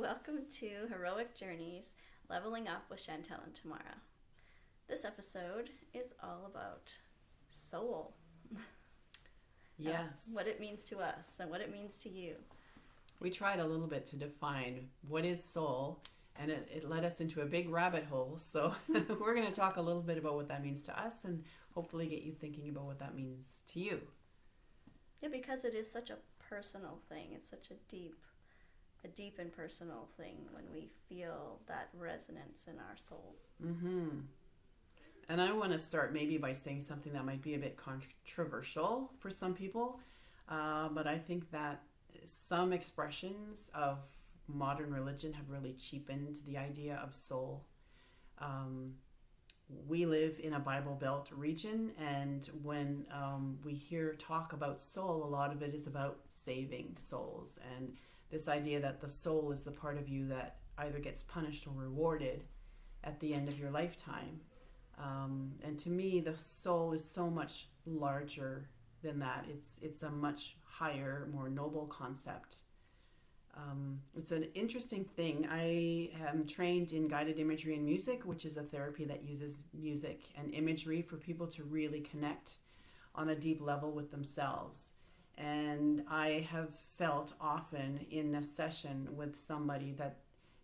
Welcome to Heroic Journeys, Leveling Up with Chantel and Tamara. This episode is all about soul. Yes. What it means to us and what it means to you. We tried a little bit to define what is soul, and it led us into a big rabbit hole. So we're going to talk a little bit about what that means to us and hopefully get you thinking about what that means to you. Yeah, because it is such a personal thing. It's such a deep and personal thing when we feel that resonance in our soul. Mm-hmm. And I want to start maybe by saying something that might be a bit controversial for some people, but I think that some expressions of modern religion have really cheapened the idea of soul. We live in a Bible Belt region, and when we hear talk about soul, a lot of it is about saving souls, and this idea that the soul is the part of you that either gets punished or rewarded at the end of your lifetime. And to me, the soul is so much larger than that. It's a much higher, more noble concept. It's an interesting thing. I am trained in guided imagery and music, which is a therapy that uses music and imagery for people to really connect on a deep level with themselves. And I have felt often in a session with somebody that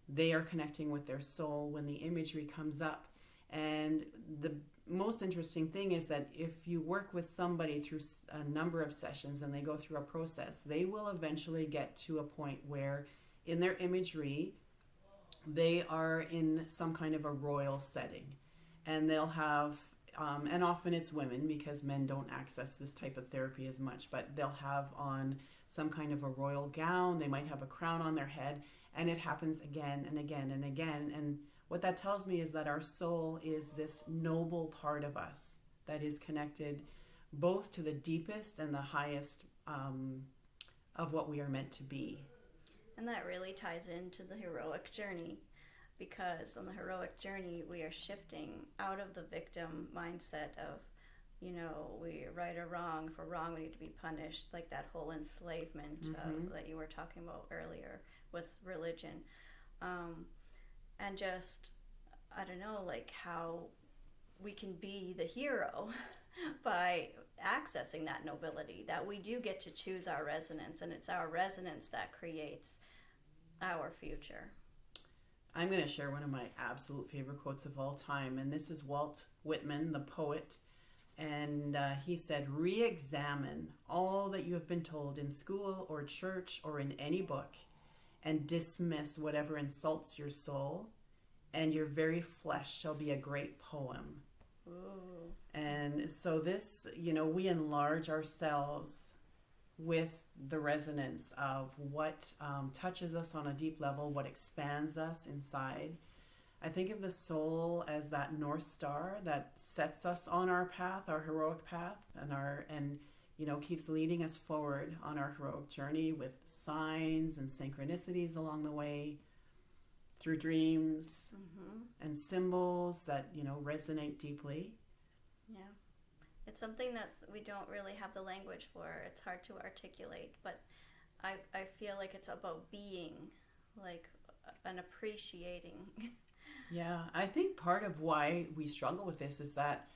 they are connecting with their soul when the imagery comes up. And the most interesting thing is that if you work with somebody through a number of sessions and they go through a process, they will eventually get to a point where in their imagery, they are in some kind of a royal setting. And they'll have, and often it's women because men don't access this type of therapy as much, but they'll have on some kind of a royal gown. They might have a crown on their head, and it happens again and again and again. And what that tells me is that our soul is this noble part of us that is connected both to the deepest and the highest of what we are meant to be. And that really ties into the heroic journey, because on the heroic journey, we are shifting out of the victim mindset of, we're right or wrong. If we're wrong, we need to be punished, like that whole enslavement that you were talking about earlier with religion. And just, I don't know, like how we can be the hero by accessing that nobility, that we do get to choose our resonance, and it's our resonance that creates our future. I'm going to share one of my absolute favorite quotes of all time, and this is Walt Whitman, the poet, and he said, "Re-examine all that you have been told in school or church or in any book, and dismiss whatever insults your soul, and your very flesh shall be a great poem." Ooh. And so this, we enlarge ourselves with the resonance of what touches us on a deep level, what expands us inside. I think of the soul as that North Star that sets us on our path, our heroic path, and keeps leading us forward on our heroic journey with signs and synchronicities along the way, through dreams and symbols that, resonate deeply. Yeah. It's something that we don't really have the language for. It's hard to articulate, but I feel like it's about being, like, and appreciating. Yeah, I think part of why we struggle with this is that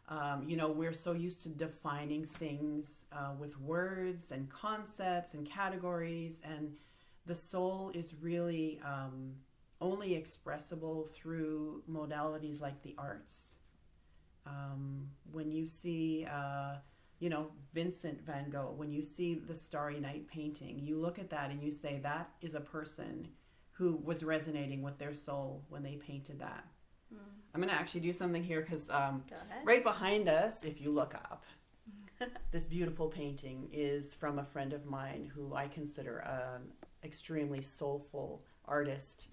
we're so used to defining things with words and concepts and categories, and the soul is really only expressible through modalities like the arts. When you see, Vincent van Gogh, when you see the Starry Night painting, you look at that and you say that is a person who was resonating with their soul when they painted that. I'm going to actually do something here because right behind us, if you look up, this beautiful painting is from a friend of mine who I consider an extremely soulful artist.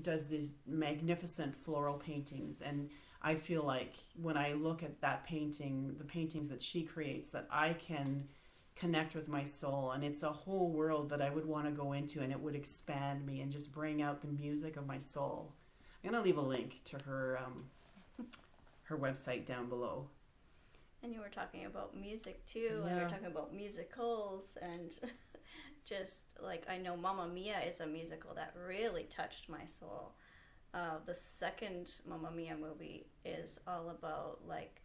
Does these magnificent floral paintings, and I feel like when I look at that painting, the paintings that she creates, that I can connect with my soul, and it's a whole world that I would want to go into, and it would expand me and just bring out the music of my soul. I'm going to leave a link to her website down below. And you were talking about music too, and Yeah. we were talking about musicals, and just like, I know Mamma Mia is a musical that really touched my soul. The second Mamma Mia movie is all about like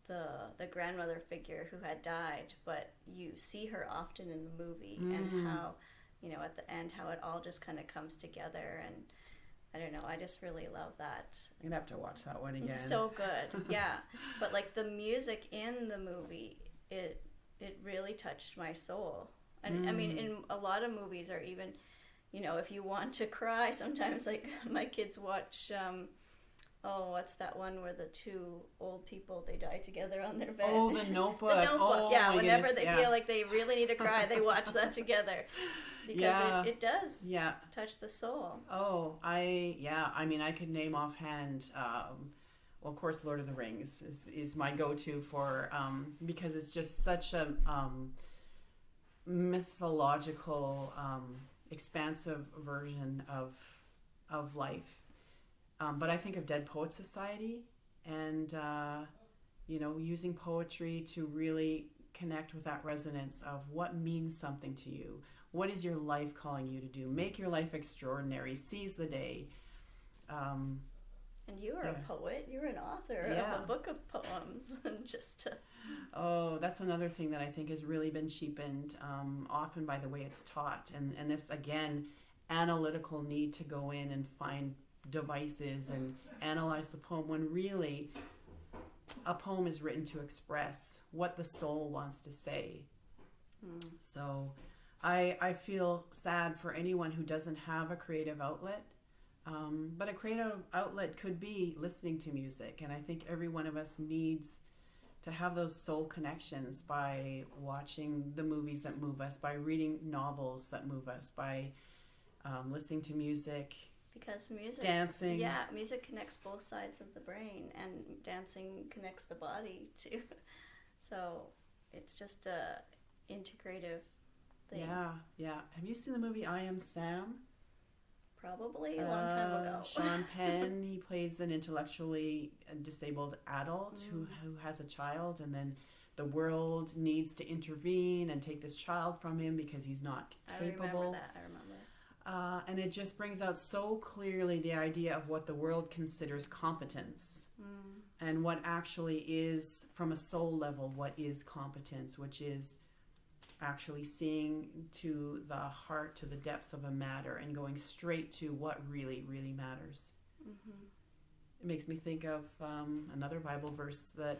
the grandmother figure who had died, but you see her often in the movie, and how, you know, at the end, how it all just kind of comes together. And I don't know, I just really love that. I'm gonna have to watch that one again. So good, yeah. But like the music in the movie, it really touched my soul. And I mean, in a lot of movies, or even, you know, if you want to cry, sometimes like my kids watch, what's that one where the two old people, they die together on their bed? Oh, The Notebook. The Notebook, oh, yeah. Whenever goodness, they feel like they really need to cry, they watch that together. Because it does touch the soul. Oh, I mean, I could name offhand, well, of course, Lord of the Rings is my go-to for, because it's just such a mythological, expansive version of life. But I think of Dead Poets Society, and you know, using poetry to really connect with that resonance of what means something to you. What is your life calling you to do? Make your life extraordinary. Seize the day. And you are a poet. You're an author of a book of poems. Oh, that's another thing that I think has really been cheapened, often by the way it's taught. And this, again, analytical need to go in and find devices and analyze the poem, when really a poem is written to express what the soul wants to say. So I feel sad for anyone who doesn't have a creative outlet. But a creative outlet could be listening to music. And I think every one of us needs to have those soul connections by watching the movies that move us, by reading novels that move us, by listening to music. Because music, dancing. Yeah, music connects both sides of the brain, and dancing connects the body too. So it's just a integrative thing. Yeah. Have you seen the movie I Am Sam? Probably a long time ago. Sean Penn, he plays an intellectually disabled adult who has a child, and then the world needs to intervene and take this child from him because he's not capable. I remember that. And it just brings out so clearly the idea of what the world considers competence, and what actually is, from a soul level, what is competence, which is actually seeing to the heart, to the depth of a matter, and going straight to what really, really matters. It makes me think of another Bible verse that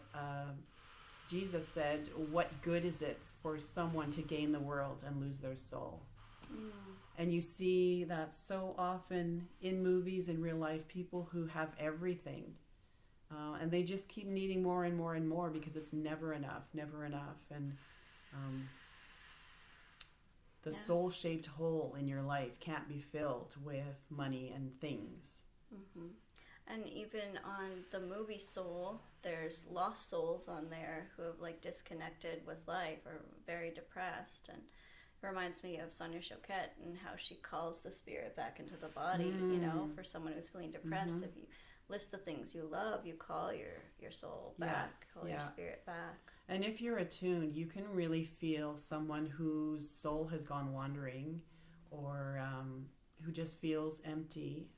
Jesus said, "What good is it for someone to gain the world and lose their soul?" And you see that so often in movies, in real life, people who have everything, and they just keep needing more and more and more, because it's never enough. And the soul-shaped hole in your life can't be filled with money and things. And even on the movie Soul, there's lost souls on there who have like disconnected with life or very depressed, and it reminds me of Sonia Choquette and how she calls the spirit back into the body. You know, for someone who's feeling depressed, if you list the things you love, you call your soul back, call your spirit back. And if you're attuned, you can really feel someone whose soul has gone wandering, or who just feels empty.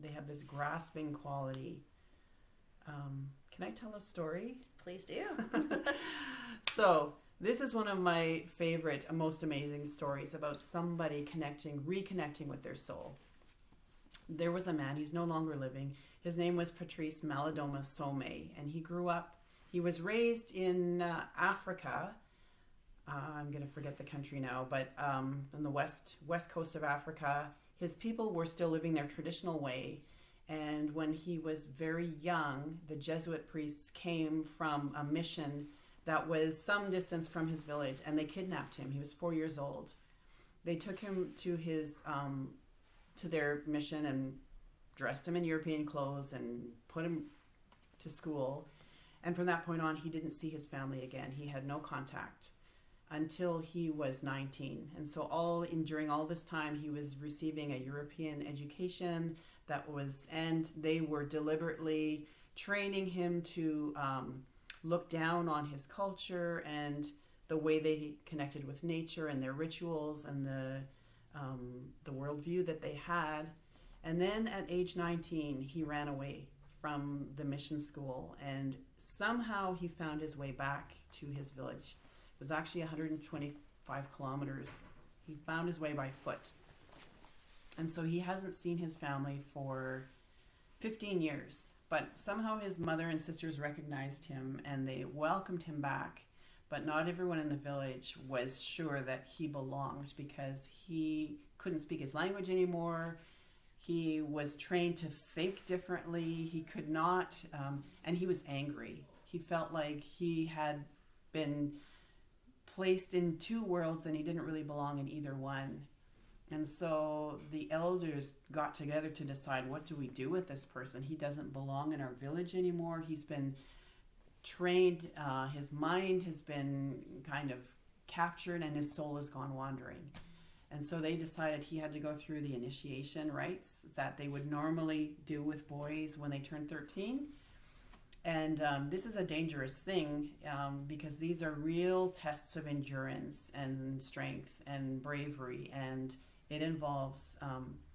They have this grasping quality. Can I tell a story? Please do. So this is one of my favorite, most amazing stories about somebody reconnecting with their soul. There was a man, he's no longer living. His name was Patrice Malidoma Some, and he was raised in Africa. I'm going to forget the country now, but on the west coast of Africa. His people were still living their traditional way. And when he was very young, the Jesuit priests came from a mission that was some distance from his village, and they kidnapped him. He was 4 years old. They took him to their mission and dressed him in European clothes and put him to school. And from that point on, he didn't see his family again. He had no contact until he was 19. And so during all this time, he was receiving a European education and they were deliberately training him to look down on his culture and the way they connected with nature and their rituals and the worldview that they had. And then at age 19, he ran away from the mission school, and somehow he found his way back to his village. It was actually 125 kilometers. He found his way by foot. And so he hasn't seen his family for 15 years. But somehow his mother and sisters recognized him and they welcomed him back. But not everyone in the village was sure that he belonged because he couldn't speak his language anymore. He was trained to think differently. He could not, and he was angry. He felt like he had been placed in two worlds and he didn't really belong in either one. And so the elders got together to decide, what do we do with this person? He doesn't belong in our village anymore. He's been trained, his mind has been kind of captured and his soul has gone wandering. And so they decided he had to go through the initiation rites that they would normally do with boys when they turn 13. And this is a dangerous thing because these are real tests of endurance and strength and bravery. And it involves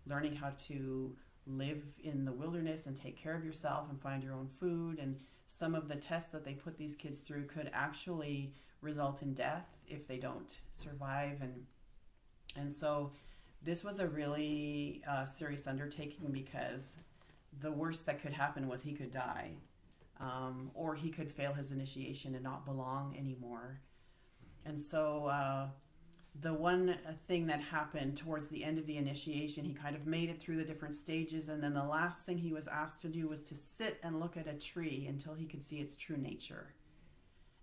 learning how to live in the wilderness and take care of yourself and find your own food. And some of the tests that they put these kids through could actually result in death if they don't survive. And so this was a really serious undertaking because the worst that could happen was he could die, or he could fail his initiation and not belong anymore. And so the one thing that happened towards the end of the initiation, he kind of made it through the different stages, and then the last thing he was asked to do was to sit and look at a tree until he could see its true nature.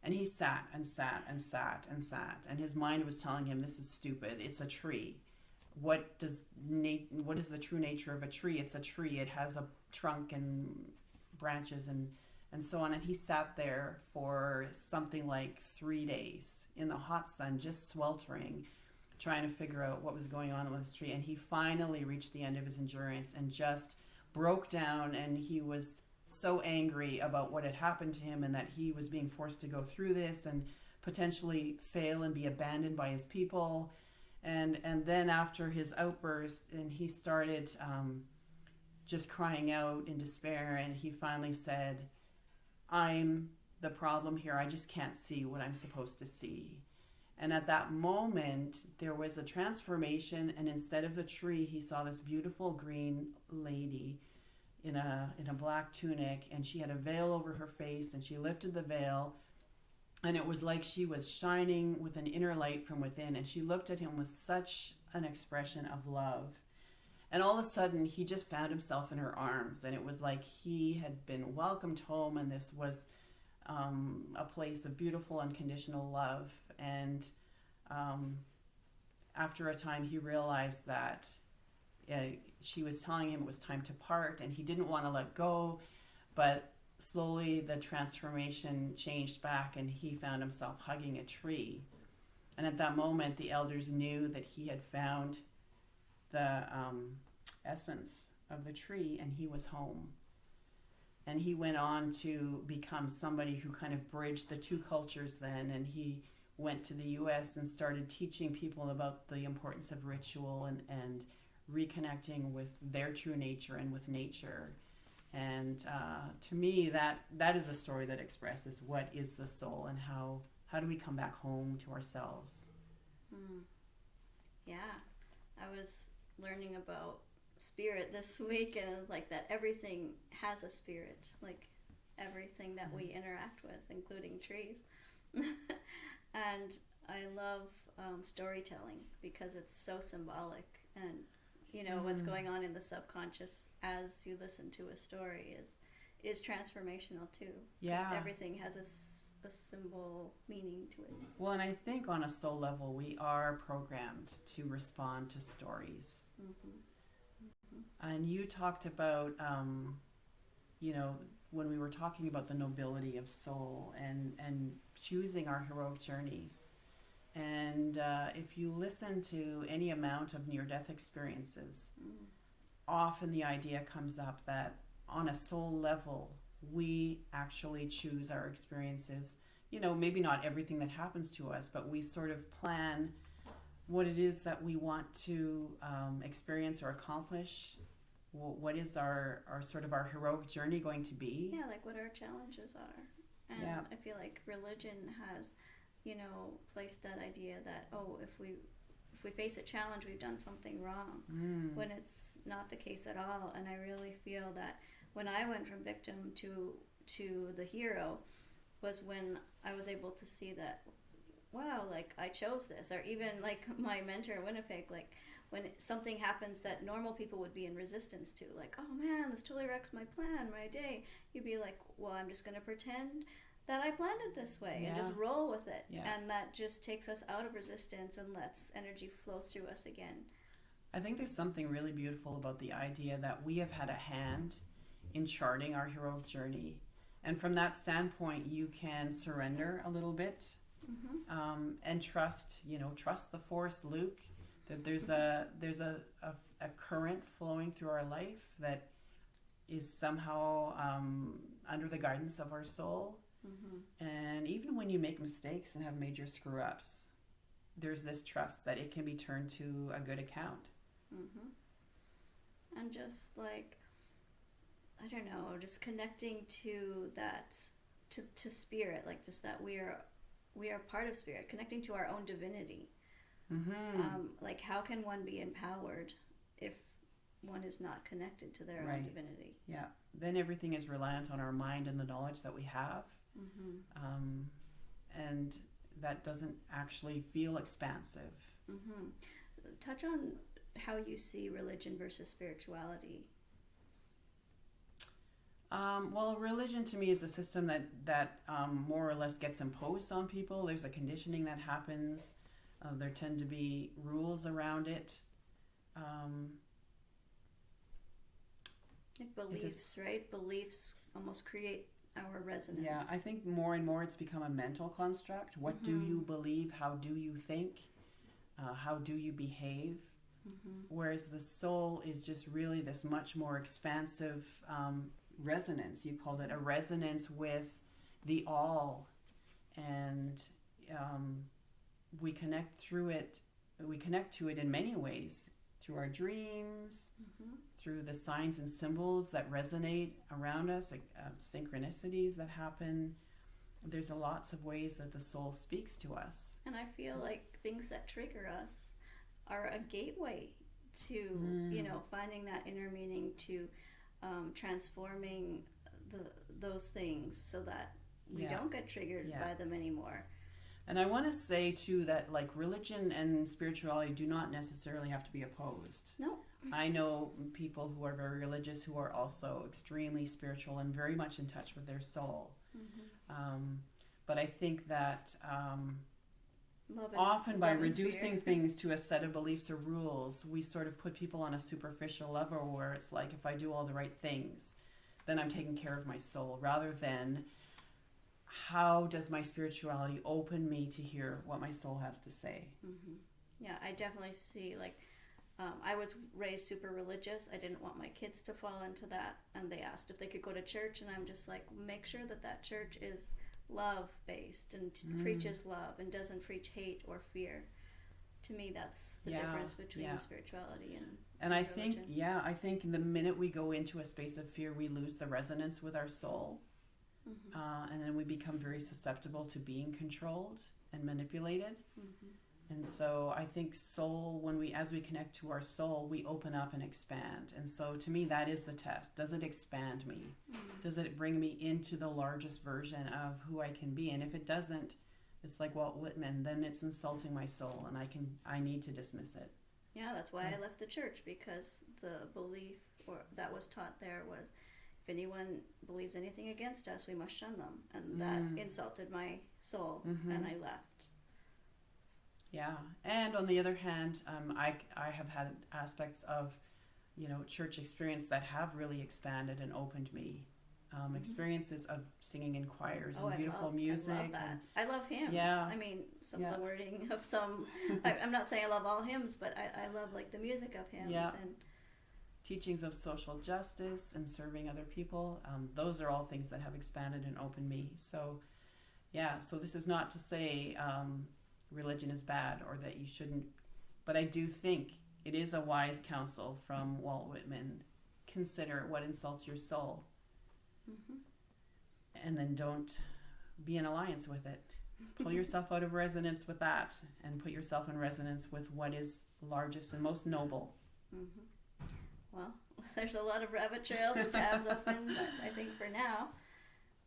And he sat and sat and sat and sat, and his mind was telling him, this is stupid, it's a tree. What is the true nature of a tree? It's a tree, it has a trunk and branches and so on. And he sat there for something like 3 days in the hot sun, just sweltering, trying to figure out what was going on with this tree. And he finally reached the end of his endurance and just broke down, and he was so angry about what had happened to him and that he was being forced to go through this and potentially fail and be abandoned by his people. And then after his outburst, and he started just crying out in despair, and he finally said, I'm the problem here. I just can't see what I'm supposed to see. And at that moment, there was a transformation, and instead of the tree, he saw this beautiful green lady in a black tunic, and she had a veil over her face, and she lifted the veil, and it was like she was shining with an inner light from within, and she looked at him with such an expression of love. And all of a sudden, he just found himself in her arms, and it was like he had been welcomed home, and this was a place of beautiful unconditional love. And after a time, he realized that she was telling him it was time to part, and he didn't want to let go, but slowly the transformation changed back, and he found himself hugging a tree. And at that moment, the elders knew that he had found the essence of the tree, and he was home. And he went on to become somebody who kind of bridged the two cultures then, and he went to the US and started teaching people about the importance of ritual and reconnecting with their true nature and with nature. And to me, that is a story that expresses what is the soul and how do we come back home to ourselves. Yeah, I was learning about spirit this week, and like that everything has a spirit, like everything that we interact with, including trees. And I love storytelling because it's so symbolic, and you know what's going on in the subconscious as you listen to a story is transformational too. Yeah, everything has a symbol meaning to it. Well, and I think on a soul level we are programmed to respond to stories. And you talked about when we were talking about the nobility of soul and choosing our heroic journeys. And if you listen to any amount of near-death experiences, often the idea comes up that on a soul level, we actually choose our experiences maybe not everything that happens to us, but we sort of plan what it is that we want to experience or accomplish. What is our sort of our heroic journey going to be? Yeah, like what our challenges are. And Yeah. I feel like religion has, placed that idea that, if we face a challenge, we've done something wrong, when it's not the case at all. And I really feel that when I went from victim to the hero was when I was able to see that, wow, like I chose this. Or even like my mentor in Winnipeg, like when something happens that normal people would be in resistance to, like, oh man, this totally wrecks my plan, my day, you'd be like, well, I'm just going to pretend that I planned it this way and just roll with it. Yeah. And that just takes us out of resistance and lets energy flow through us again. I think there's something really beautiful about the idea that we have had a hand in charting our heroic journey. And from that standpoint, you can surrender a little bit, and trust the force, Luke, that there's a current flowing through our life that is somehow under the guidance of our soul. And even when you make mistakes and have major screw-ups, there's this trust that it can be turned to a good account. And just like, I don't know, just connecting to that, to spirit, like just that we are part of spirit, connecting to our own divinity. Like how can one be empowered if one is not connected to their own divinity? Yeah, then everything is reliant on our mind and the knowledge that we have. And that doesn't actually feel expansive. Touch on how you see religion versus spirituality. Well, religion to me is a system that more or less gets imposed on people. There's a conditioning that happens. There tend to be rules around it. Like beliefs, right? Beliefs almost create our resonance. Yeah, I think more and more it's become a mental construct. What do you believe? How do you think? How do you behave? Whereas the soul is just really this much more expansive resonance. You called it a resonance with the all. And we connect through it. We connect to it in many ways, through our dreams, through the signs and symbols that resonate around us, like synchronicities that happen. There's lots of ways that the soul speaks to us. And I feel like things that trigger us are a gateway to, finding that inner meaning, to transforming those things so that we don't get triggered by them anymore. And I want to say too that like religion and spirituality do not necessarily have to be opposed. No. I know people who are very religious who are also extremely spiritual and very much in touch with their soul. But I think that often by reducing things to a set of beliefs or rules, we sort of put people on a superficial level where it's like, if I do all the right things, then I'm taking care of my soul, rather than how does my spirituality open me to hear what my soul has to say. Yeah, I definitely see, like, I was raised super religious. I didn't want my kids to fall into that, and they asked if they could go to church, and I'm just like, make sure that church is love-based and preaches love and doesn't preach hate or fear. To me, that's the difference between spirituality and I religion. I think the minute we go into a space of fear, we lose the resonance with our soul. And then we become very susceptible to being controlled and manipulated. And so I think soul, as we connect to our soul, we open up and expand. And so to me, that is the test. Does it expand me? Does it bring me into the largest version of who I can be? And if it doesn't, it's like Walt Whitman, then it's insulting my soul, and I need to dismiss it. Yeah, that's why I left the church, because the belief that was taught there was, if anyone believes anything against us, we must shun them. And that insulted my soul, and I left. Yeah, and on the other hand, I have had aspects of, church experience that have really expanded and opened me. Experiences of singing in choirs and beautiful music. I love that. I love hymns. Yeah. I mean, some of the wording of some, I'm not saying I love all hymns, but I love like the music of hymns. And teachings of social justice and serving other people. Those are all things that have expanded and opened me. So Yeah, so this is not to say religion is bad or that you shouldn't, but I do think it is a wise counsel from Walt Whitman. Consider what insults your soul, and then don't be in alliance with it. Pull yourself out of resonance with that and put yourself in resonance with what is largest and most noble. Well, there's a lot of rabbit trails and tabs open, but I think for now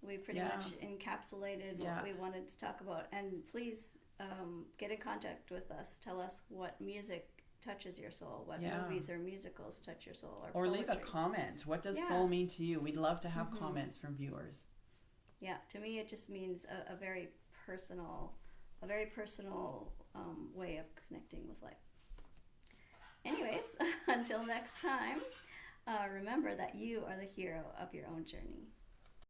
we pretty much encapsulated what we wanted to talk about. And please get in contact with us. Tell us what music touches your soul, what movies or musicals touch your soul, or poetry. Leave a comment. What does soul mean to you? We'd love to have comments from viewers. Yeah, to me it just means a very personal way of connecting with life. Anyways, until next time, remember that you are the hero of your own journey.